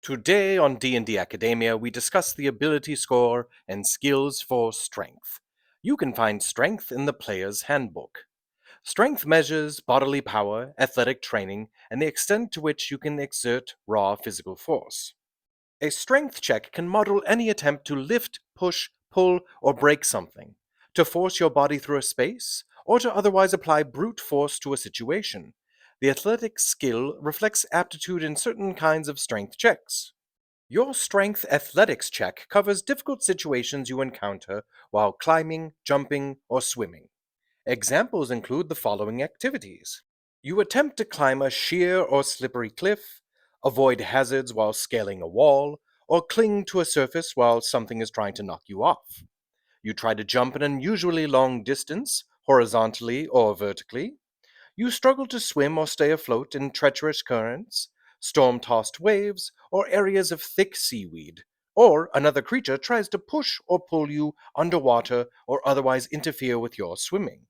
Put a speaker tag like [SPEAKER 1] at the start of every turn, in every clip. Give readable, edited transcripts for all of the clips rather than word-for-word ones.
[SPEAKER 1] Today on D&D Academia, we discuss the ability score and skills for strength. You can find strength in the player's handbook. Strength measures bodily power, athletic training, and the extent to which you can exert raw physical force. A strength check can model any attempt to lift, push, pull, or break something, to force your body through a space, or to otherwise apply brute force to a situation. The athletic skill reflects aptitude in certain kinds of strength checks. Your strength athletics check covers difficult situations you encounter while climbing, jumping, or swimming. Examples include the following activities. You attempt to climb a sheer or slippery cliff, avoid hazards while scaling a wall, or cling to a surface while something is trying to knock you off. You try to jump an unusually long distance, horizontally or vertically. You struggle to swim or stay afloat in treacherous currents, storm-tossed waves, or areas of thick seaweed. Or another creature tries to push or pull you underwater or otherwise interfere with your swimming.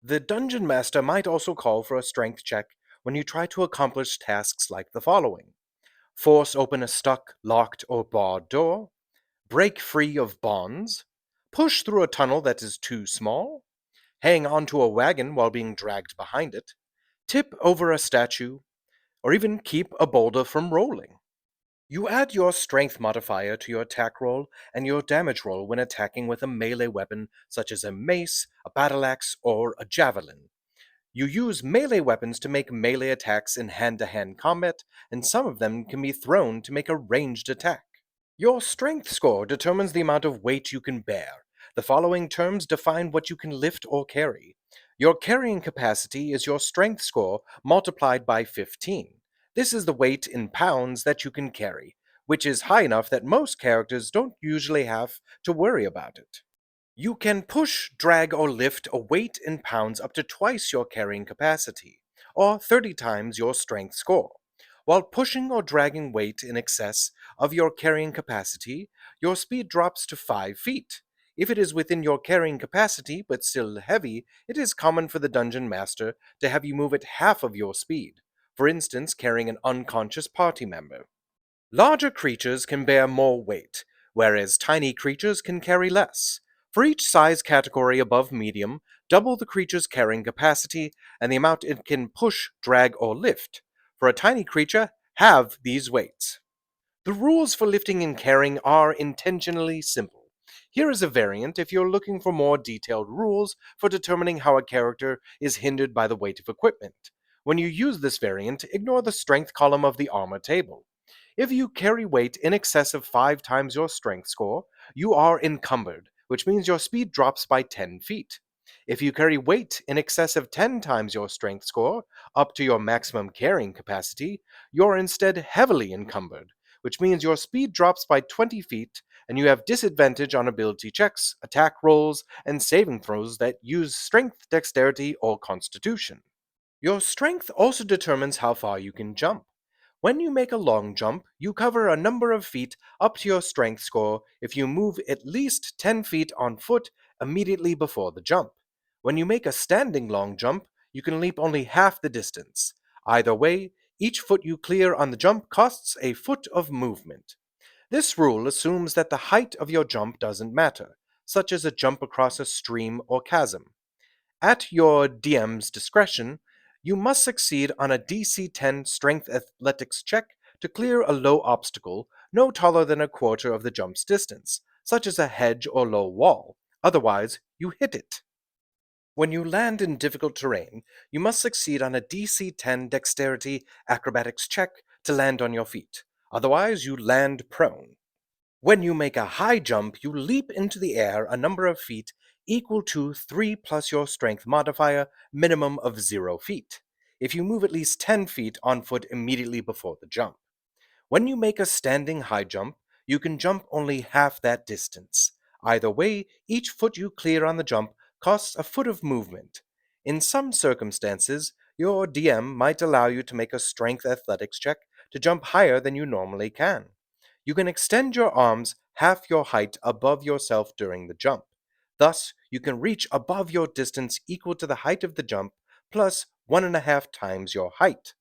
[SPEAKER 1] The dungeon master might also call for a strength check when you try to accomplish tasks like the following: force open a stuck, locked, or barred door, break free of bonds, push through a tunnel that is too small, hang onto a wagon while being dragged behind it, tip over a statue, or even keep a boulder from rolling. You add your strength modifier to your attack roll and your damage roll when attacking with a melee weapon such as a mace, a battle axe, or a javelin. You use melee weapons to make melee attacks in hand-to-hand combat, and some of them can be thrown to make a ranged attack. Your strength score determines the amount of weight you can bear. The following terms define what you can lift or carry. Your carrying capacity is your strength score multiplied by 15. This is the weight in pounds that you can carry, which is high enough that most characters don't usually have to worry about it. You can push, drag, or lift a weight in pounds up to twice your carrying capacity, or 30 times your strength score. While pushing or dragging weight in excess of your carrying capacity, your speed drops to 5 feet. If it is within your carrying capacity but still heavy, it is common for the dungeon master to have you move at half of your speed, for instance, carrying an unconscious party member. Larger creatures can bear more weight, whereas tiny creatures can carry less. For each size category above medium, double the creature's carrying capacity and the amount it can push, drag, or lift. For a tiny creature, halve these weights. The rules for lifting and carrying are intentionally simple. Here is a variant if you're looking for more detailed rules for determining how a character is hindered by the weight of equipment. When you use this variant, ignore the strength column of the armor table. If you carry weight in excess of 5 times your strength score, you are encumbered, which means your speed drops by 10 feet. If you carry weight in excess of 10 times your strength score, up to your maximum carrying capacity, you're instead heavily encumbered, which means your speed drops by 20 feet and you have disadvantage on ability checks, attack rolls, and saving throws that use strength, dexterity, or constitution. Your strength also determines how far you can jump. When you make a long jump, you cover a number of feet up to your strength score if you move at least 10 feet on foot immediately before the jump. When you make a standing long jump, you can leap only half the distance. Either way, each foot you clear on the jump costs a foot of movement. This rule assumes that the height of your jump doesn't matter, such as a jump across a stream or chasm. At your DM's discretion, you must succeed on a DC 10 Strength Athletics check to clear a low obstacle no taller than a quarter of the jump's distance, such as a hedge or low wall. Otherwise, you hit it. When you land in difficult terrain, you must succeed on a DC 10 Dexterity Acrobatics check to land on your feet. Otherwise, you land prone. When you make a high jump, you leap into the air a number of feet equal to 3 plus your strength modifier, minimum of 0 feet, if you move at least 10 feet on foot immediately before the jump. When you make a standing high jump, you can jump only half that distance. Either way, each foot you clear on the jump costs a foot of movement. In some circumstances, your DM might allow you to make a strength athletics check to jump higher than you normally can. You can extend your arms half your height above yourself during the jump. Thus, you can reach above your distance equal to the height of the jump plus 1.5 times your height.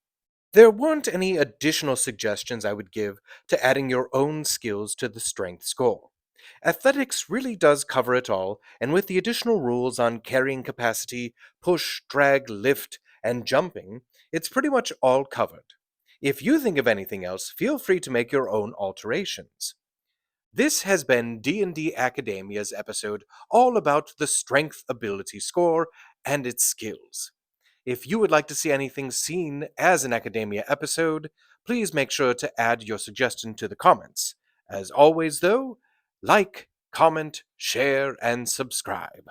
[SPEAKER 1] There weren't any additional suggestions I would give to adding your own skills to the strength score. Athletics really does cover it all, and with the additional rules on carrying capacity, push, drag, lift, and jumping, it's pretty much all covered. If you think of anything else, feel free to make your own alterations. This has been D&D Academia's episode all about the strength ability score and its skills. If you would like to see anything seen as an Academia episode, please make sure to add your suggestion to the comments. As always, though, like, comment, share, and subscribe.